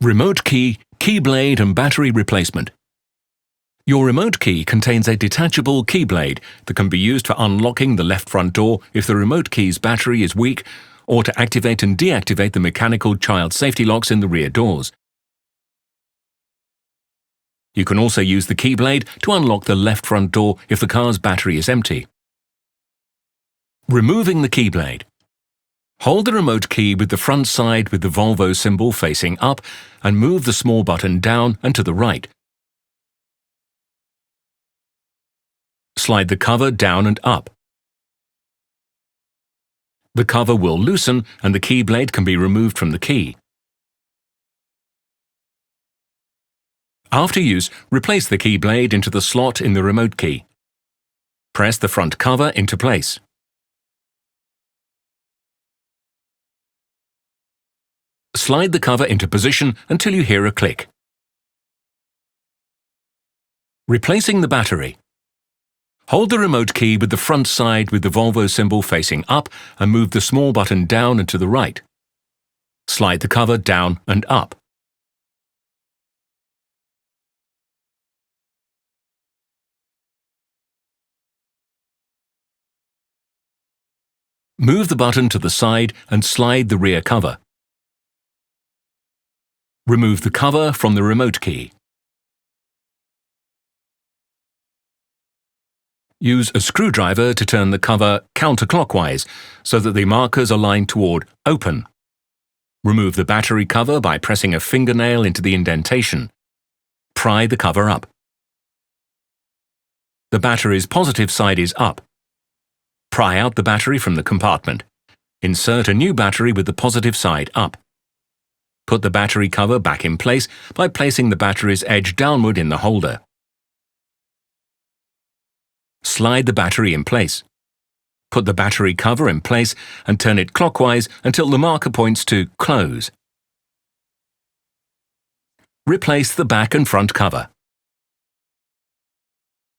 Remote key, key blade and battery replacement. Your remote key contains a detachable key blade that can be used for unlocking the left front door if the remote key's battery is weak, or to activate and deactivate the mechanical child safety locks in the rear doors. You can also use the key blade to unlock the left front door if the car's battery is empty. Removing the key blade. Hold the remote key with the front side with the Volvo symbol facing up and move the small button down and to the right. Slide the cover down and up. The cover will loosen and the key blade can be removed from the key. After use, replace the key blade into the slot in the remote key. Press the front cover into place. Slide the cover into position until you hear a click. Replacing the battery. Hold the remote key with the front side with the Volvo symbol facing up and move the small button down and to the right. Slide the cover down and up. Move the button to the side and slide the rear cover. Remove the cover from the remote key. Use a screwdriver to turn the cover counterclockwise so that the markers are lined toward open. Remove the battery cover by pressing a fingernail into the indentation. Pry the cover up. The battery's positive side is up. Pry out the battery from the compartment. Insert a new battery with the positive side up. Put the battery cover back in place by placing the battery's edge downward in the holder. Slide the battery in place. Put the battery cover in place and turn it clockwise until the marker points to close. Replace the back and front cover.